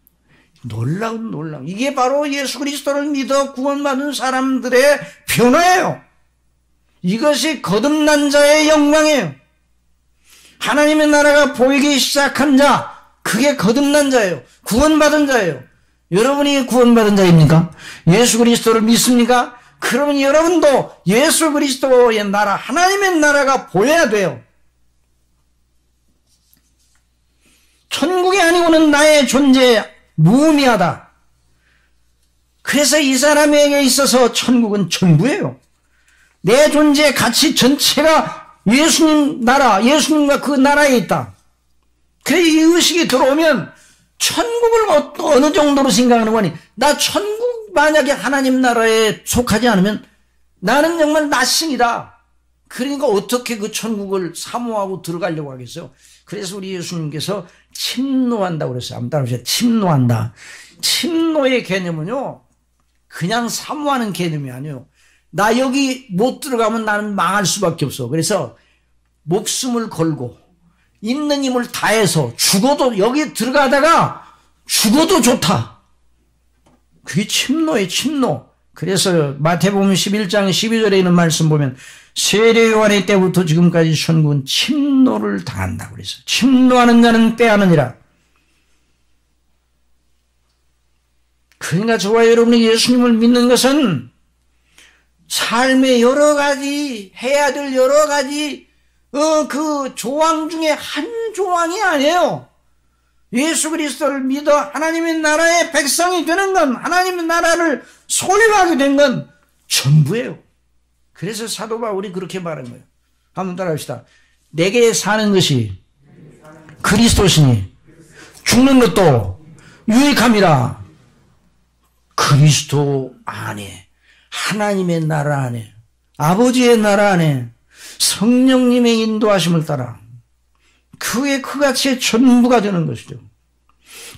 S1: 놀라운 이게 바로 예수 그리스도를 믿어 구원받은 사람들의 변화예요. 이것이 거듭난 자의 영광이에요. 하나님의 나라가 보이기 시작한 자, 그게 거듭난 자예요. 구원받은 자예요. 여러분이 구원받은 자입니까? 예수 그리스도를 믿습니까? 그러면 여러분도 예수 그리스도의 나라, 하나님의 나라가 보여야 돼요. 천국이 아니고는 나의 존재 무의미하다. 그래서 이 사람에게 있어서 천국은 전부예요. 내 존재의 가치 전체가 예수님 나라, 예수님과 그 나라에 있다. 그래, 이 의식이 들어오면 천국을 어느 정도로 생각하는 거니? 나 천국 만약에 하나님 나라에 속하지 않으면 나는 정말 나싱이다. 그러니까 어떻게 그 천국을 사모하고 들어가려고 하겠어요? 그래서 우리 예수님께서 침노한다고 그랬어요. 한번 따라해보세요. 침노한다. 침노의 개념은요, 그냥 사모하는 개념이 아니에요. 나 여기 못 들어가면 나는 망할 수밖에 없어. 그래서 목숨을 걸고 있는 힘을 다해서 죽어도 여기 들어가다가 죽어도 좋다. 그게 침노예요. 침노. 그래서 마태복음 11장 12절에 있는 말씀 보면 세례 요한의 때부터 지금까지 천국은 침노를 당한다고 그래서 침노하는 자는 빼앗느니라. 그러니까 저와 여러분이 예수님을 믿는 것은 삶의 여러 가지 해야 될 여러 가지 그 조항 중에 한 조항이 아니에요. 예수 그리스도를 믿어 하나님의 나라의 백성이 되는 건, 하나님의 나라를 소유하게 된 건 전부예요. 그래서 사도 바울이 그렇게 말한 거예요. 한번 따라합시다. 내게 사는 것이 그리스도시니 죽는 것도 유익함이라. 그리스도 안에, 하나님의 나라 안에, 아버지의 나라 안에 성령님의 인도하심을 따라 그의 그 가치의 전부가 되는 것이죠.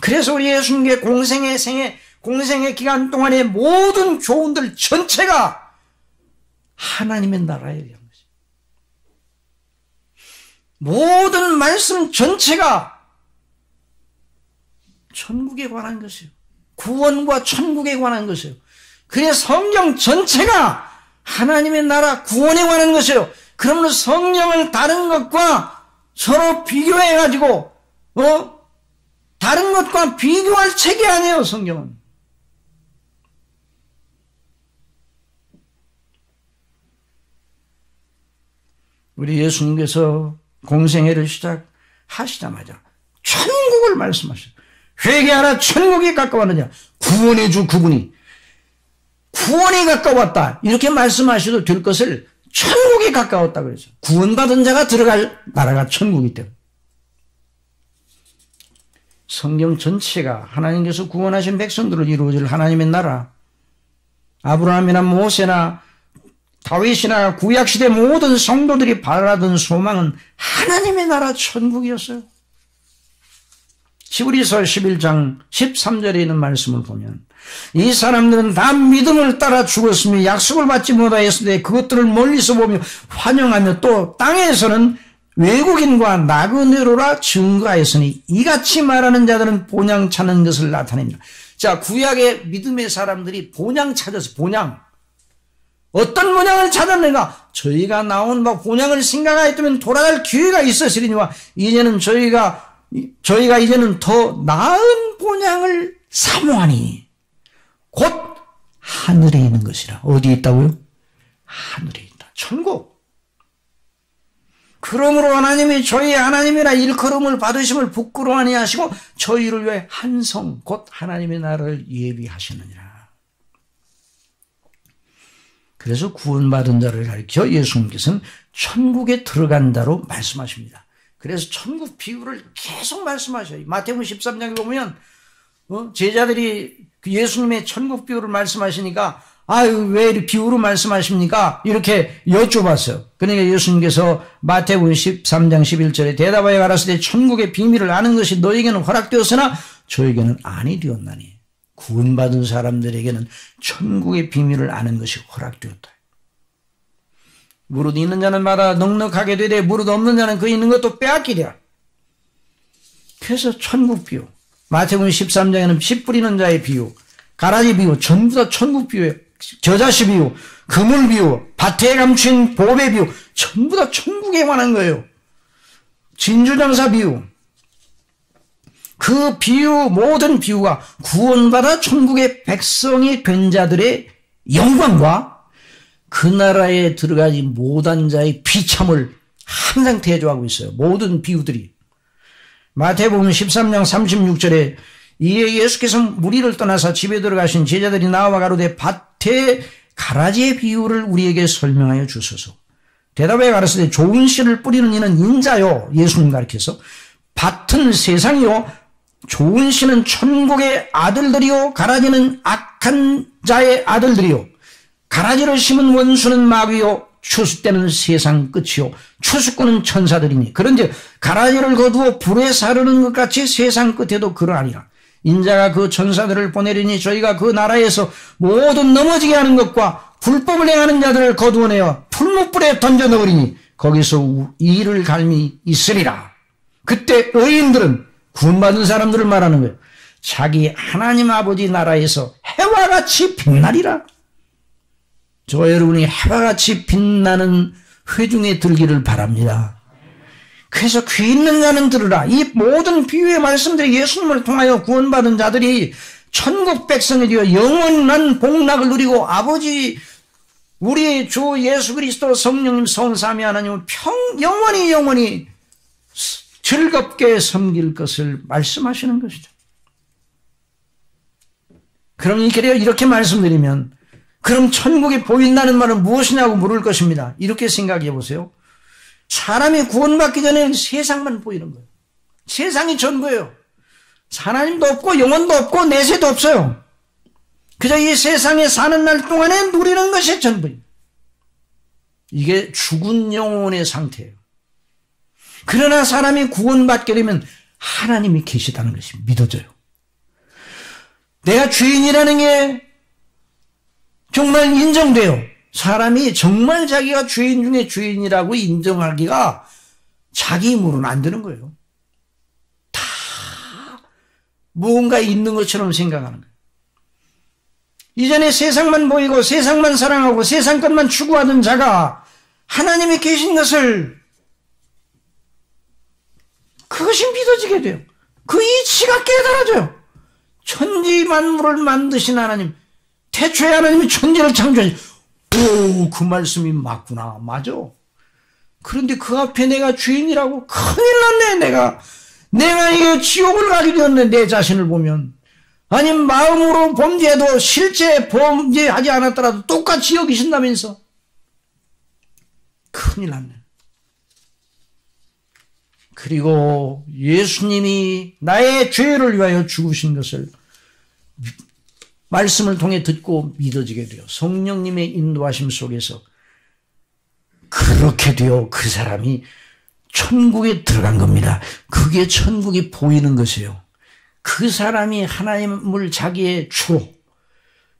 S1: 그래서 우리 예수님의 공생의 기간 동안의 모든 교훈들 전체가 하나님의 나라에 대한 것이죠. 모든 말씀 전체가 천국에 관한 것이에요. 구원과 천국에 관한 것이에요. 그래서 성경 전체가 하나님의 나라 구원에 관한 것이에요. 그러면 성령을 다른 것과 서로 비교해가지고, 다른 것과 비교할 책이 아니에요, 성경은. 우리 예수님께서 공생애를 시작하시자마자 천국을 말씀하셨어요. 회개하라, 천국이 가까웠느냐. 구원의 주 그분이 구원이 가까웠다 이렇게 말씀하셔도 될 것을 천국이 가까웠다 그랬죠. 구원받은 자가 들어갈 나라가 천국이기 때문에. 성경 전체가 하나님께서 구원하신 백성들을 이루어질 하나님의 나라, 아브라함이나 모세나 다윗이나 구약시대 모든 성도들이 바라던 소망은 하나님의 나라 천국이었어요. 히브리서 11장 13절에 있는 말씀을 보면 이 사람들은 다 믿음을 따라 죽었으며 약속을 받지 못하였을 때 그것들을 멀리서 보며 환영하며 또 땅에서는 외국인과 나그네로라 증거하였으니 이같이 말하는 자들은 본향 찾는 것을 나타냅니다. 자, 구약의 믿음의 사람들이 본향 찾아서 본향. 어떤 본향을 찾았는가? 저희가 나온 바 본향을 생각하였다면 돌아갈 기회가 있었으리니와 이제는 저희가 이제는 더 나은 본향을 사모하니 곧 하늘에 있는 것이라. 어디에 있다고요? 하늘에 있다. 천국. 그러므로 하나님이 저희 하나님이라 일컬음을 받으심을 부끄러워 아니하시고 저희를 위해 한 성 곧 하나님의 나라를 예비하시느니라. 그래서 구원받은 자를 가리켜 예수님께서는 천국에 들어간다로 말씀하십니다. 그래서 천국 비유를 계속 말씀하셔요. 마태복음 13장에 보면 제자들이 예수님의 천국 비유를 말씀하시니까 아유 왜 이렇게 비유로 말씀하십니까? 이렇게 여쭤봤어요. 그러니까 예수님께서 마태복음 13장 11절에 대답하여 가라사대 천국의 비밀을 아는 것이 너에게는 허락되었으나 저에게는 아니 되었나니. 구원받은 사람들에게는 천국의 비밀을 아는 것이 허락되었다. 무릇 있는 자는 마다 넉넉하게 되되 무릇 없는 자는 그 있는 것도 빼앗기랴. 그래서 천국 비유. 마태복음 13장에는 씨 뿌리는 자의 비유, 가라지 비유, 전부 다 천국 비유예요. 겨자씨 비유, 그물 비유, 밭에 감춘 보배 비유, 전부 다 천국에 관한 거예요. 진주전사 비유. 그 비유, 모든 비유가 구원받아 천국의 백성이 된 자들의 영광과 그 나라에 들어가지 못한 자의 비참을 항상 대조하고 있어요. 모든 비유들이. 마태복음 13장 36절에 이에 예수께서 무리를 떠나서 집에 들어가신 제자들이 나와 가로되 밭에 가라지의 비유를 우리에게 설명하여 주소서. 대답하여 가라사대 좋은 씨를 뿌리는 이는 인자요. 예수님 가르쳐서 밭은 세상이요 좋은 씨는 천국의 아들들이요 가라지는 악한 자의 아들들이요 가라지를 심은 원수는 마귀요 추수 때는 세상 끝이요 추수꾼은 천사들이니 그런즉 가라지를 거두어 불에 사르는 것 같이 세상 끝에도 그러하리라. 인자가 그 천사들을 보내리니 저희가 그 나라에서 모든 넘어지게 하는 것과 불법을 행하는 자들을 거두어내어 풀무불에 던져 넣으리니 거기서 이를 갈미 있으리라. 그때 의인들은 구원받은 사람들을 말하는 거예요. 자기 하나님 아버지 나라에서 해와 같이 빛나리라. 저 여러분이 해와 같이 빛나는 회중에 들기를 바랍니다. 그래서 귀 있는 자는 들으라. 이 모든 비유의 말씀들이 예수님을 통하여 구원받은 자들이 천국 백성이 되어 영원한 복락을 누리고 아버지 우리 주 예수 그리스도 성령님 성삼위 하나님은 영원히 즐겁게 섬길 것을 말씀하시는 것이죠. 그럼 이렇게 말씀드리면 그럼 천국이 보인다는 말은 무엇이냐고 물을 것입니다. 이렇게 생각해 보세요. 사람이 구원받기 전에는 세상만 보이는 거예요. 세상이 전부예요. 하나님도 없고 영혼도 없고 내세도 없어요. 그저 이 세상에 사는 날 동안에 누리는 것이 전부입니다. 이게 죽은 영혼의 상태예요. 그러나 사람이 구원받게 되면 하나님이 계시다는 것이 믿어져요. 내가 죄인이라는 게 정말 인정돼요. 사람이 정말 자기가 죄인 중에 죄인이라고 인정하기가 자기 힘으로는 안 되는 거예요. 다 무언가 있는 것처럼 생각하는 거예요. 이전에 세상만 보이고 세상만 사랑하고 세상 것만 추구하던 자가 하나님이 계신 것을 그것이 믿어지게 돼요. 그 이치가 깨달아져요. 천지 만물을 만드신 하나님, 태초에 하나님이 천지를 창조하신 그 말씀이 맞구나. 맞아. 그런데 그 앞에 내가 죄인이라고 큰일 났네. 내가 이게 지옥을 가게 되었네. 내 자신을 보면. 아니 마음으로 범죄해도 실제 범죄하지 않았더라도 똑같이 여기신다면서 큰일 났네. 그리고 예수님이 나의 죄를 위하여 죽으신 것을 말씀을 통해 듣고 믿어지게 되어 성령님의 인도하심 속에서 그렇게 되어 그 사람이 천국에 들어간 겁니다. 그게 천국이 보이는 것이에요. 그 사람이 하나님을 자기의 주로,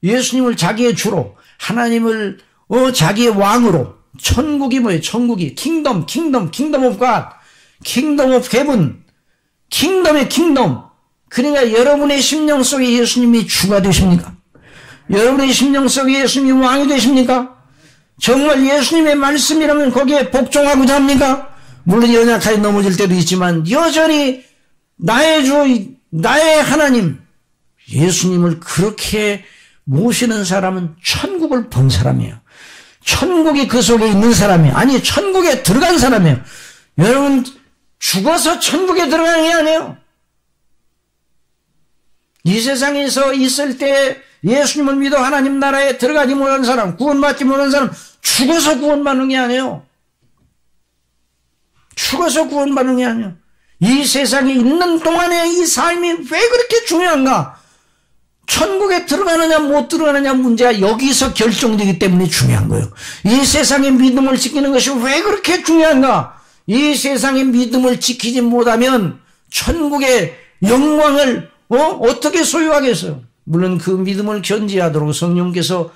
S1: 예수님을 자기의 주로, 하나님을 자기의 왕으로, 천국이 뭐예요? 천국이 킹덤 오브 갓, 킹덤 오브 헤븐, 킹덤의 킹덤. 그러니까 여러분의 심령 속에 예수님이 주가 되십니까? 여러분의 심령 속에 예수님이 왕이 되십니까? 정말 예수님의 말씀이라면 거기에 복종하고자 합니까? 물론 연약하게 넘어질 때도 있지만 여전히 나의 주, 나의 하나님, 예수님을 그렇게 모시는 사람은 천국을 본 사람이에요. 천국이 그 속에 있는 사람이에요. 아니, 천국에 들어간 사람이에요. 여러분, 죽어서 천국에 들어가는 게 아니에요. 이 세상에서 있을 때 예수님을 믿어 하나님 나라에 들어가지 못한 사람, 구원받지 못한 사람, 죽어서 구원받는 게 아니에요. 죽어서 구원받는 게 아니에요. 이 세상에 있는 동안에 이 삶이 왜 그렇게 중요한가? 천국에 들어가느냐 못 들어가느냐 문제가 여기서 결정되기 때문에 중요한 거예요. 이 세상의 믿음을 지키는 것이 왜 그렇게 중요한가? 이 세상의 믿음을 지키지 못하면 천국의 영광을 어떻게 소유하겠어요? 물론 그 믿음을 견지하도록 성령께서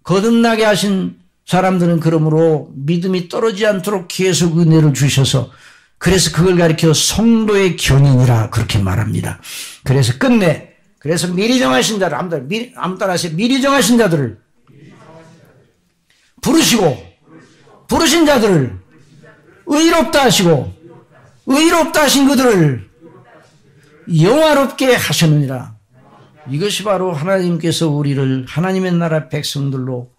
S1: 거듭나게 하신 사람들은 그러므로 믿음이 떨어지지 않도록 계속 은혜를 주셔서 그래서 그걸 가리켜 성도의 견인이라 그렇게 말합니다. 그래서 끝내 그래서 미리 정하신 자를 아무 따라서 미리 정하신 자들을 부르시고 부르신 자들을 의롭다 하시고 의롭다 하신 그들을 영화롭게 하셨느니라. 이것이 바로 하나님께서 우리를 하나님의 나라 백성들로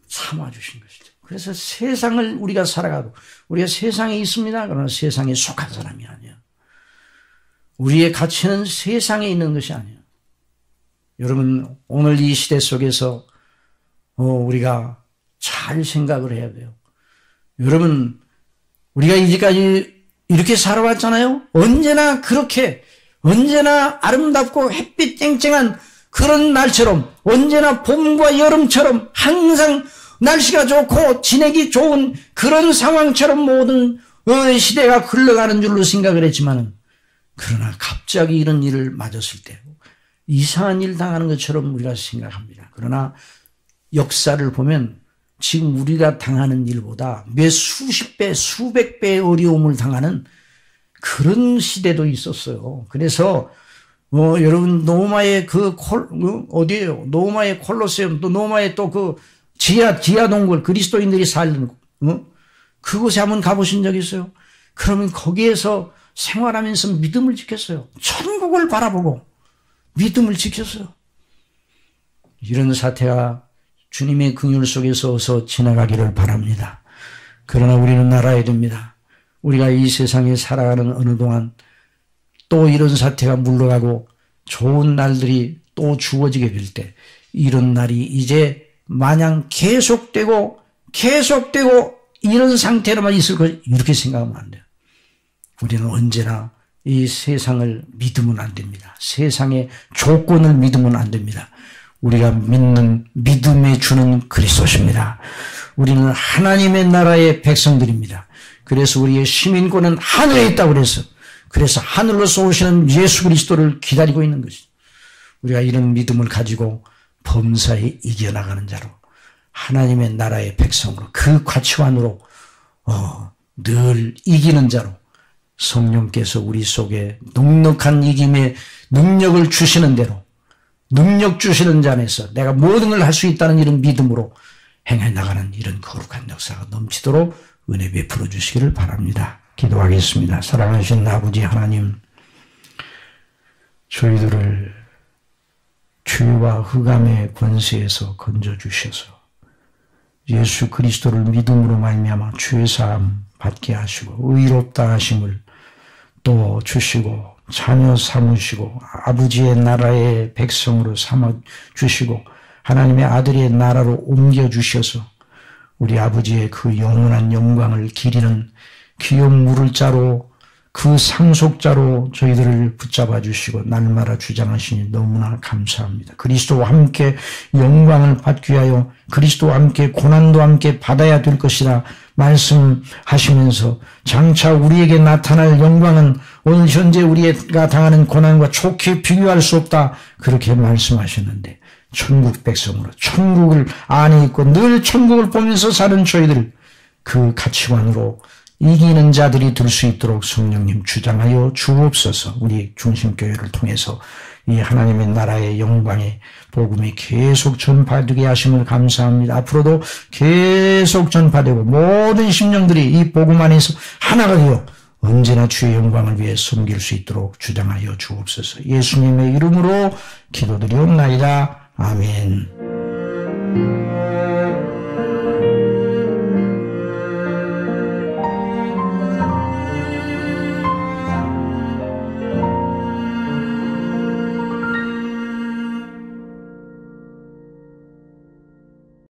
S1: 삼아주신 것이죠. 그래서 세상을 우리가 살아가도 우리가 세상에 있습니다. 그러나 세상에 속한 사람이 아니야. 우리의 가치는 세상에 있는 것이 아니야. 여러분 오늘 이 시대 속에서 우리가 잘 생각을 해야 돼요. 여러분 우리가 이제까지 이렇게 살아왔잖아요. 언제나 그렇게 언제나 아름답고 햇빛 쨍쨍한 그런 날처럼 언제나 봄과 여름처럼 항상 날씨가 좋고 지내기 좋은 그런 상황처럼 모든 시대가 흘러가는 줄로 생각을 했지만 그러나 갑자기 이런 일을 맞았을 때 이상한 일 당하는 것처럼 우리가 생각합니다. 그러나 역사를 보면 지금 우리가 당하는 일보다 몇 수십 배, 수백 배의 어려움을 당하는 그런 시대도 있었어요. 그래서 여러분 로마의 어디예요? 로마의 콜로세움, 또 로마의 또 그 지하 동굴 그리스도인들이 살는 그곳에 한번 가보신 적 있어요? 그러면 거기에서 생활하면서 믿음을 지켰어요. 천국을 바라보고 믿음을 지켰어요. 이런 사태가 주님의 긍휼 속에서 어서 지나가기를 바랍니다. 그러나 우리는 알아야 됩니다. 우리가 이 세상에 살아가는 어느 동안 또 이런 사태가 물러가고 좋은 날들이 또 주어지게 될 때 이런 날이 이제 마냥 계속되고 이런 상태로만 있을 것 이렇게 생각하면 안 돼요. 우리는 언제나 이 세상을 믿으면 안 됩니다. 세상의 조건을 믿으면 안 됩니다. 우리가 믿는 믿음에 주는 그리스도십니다. 우리는 하나님의 나라의 백성들입니다. 그래서 우리의 시민권은 하늘에 있다고 그래서 하늘로서 오시는 예수 그리스도를 기다리고 있는 것이죠. 우리가 이런 믿음을 가지고 범사에 이겨나가는 자로 하나님의 나라의 백성으로 그 가치관으로 늘 이기는 자로 성령께서 우리 속에 넉넉한 이김의 능력을 주시는 대로 능력 주시는 자 안에서 내가 모든 걸 할 수 있다는 이런 믿음으로 행해 나가는 이런 거룩한 역사가 넘치도록 은혜 베풀어 주시기를 바랍니다. 기도하겠습니다. 사랑하신 아버지 하나님, 저희들을 죄와 흑암의 권세에서 건져주셔서 예수 그리스도를 믿음으로 말미암아 죄사함 받게 하시고 의롭다 하심을 또 주시고 자녀 삼으시고 아버지의 나라의 백성으로 삼아주시고 하나님의 아들의 나라로 옮겨주셔서 우리 아버지의 그 영원한 영광을 기리는 귀염 물을 자로 그 상속자로 저희들을 붙잡아 주시고 날마다 주장하시니 너무나 감사합니다. 그리스도와 함께 영광을 받기 위하여 그리스도와 함께 고난도 함께 받아야 될 것이라 말씀하시면서 장차 우리에게 나타날 영광은 오늘 현재 우리가 당하는 고난과 좋게 비교할 수 없다. 그렇게 말씀하셨는데 천국 백성으로 천국을 안에 있고 늘 천국을 보면서 사는 저희들 그 가치관으로 이기는 자들이 될 수 있도록 성령님 주장하여 주옵소서. 우리 중심교회를 통해서 이 하나님의 나라의 영광의 복음이 계속 전파되게 하심을 감사합니다. 앞으로도 계속 전파되고 모든 심령들이 이 복음 안에서 하나가 되어 언제나 주의 영광을 위해 섬길 수 있도록 주장하여 주옵소서. 예수님의 이름으로 기도드리옵나이다. 아멘.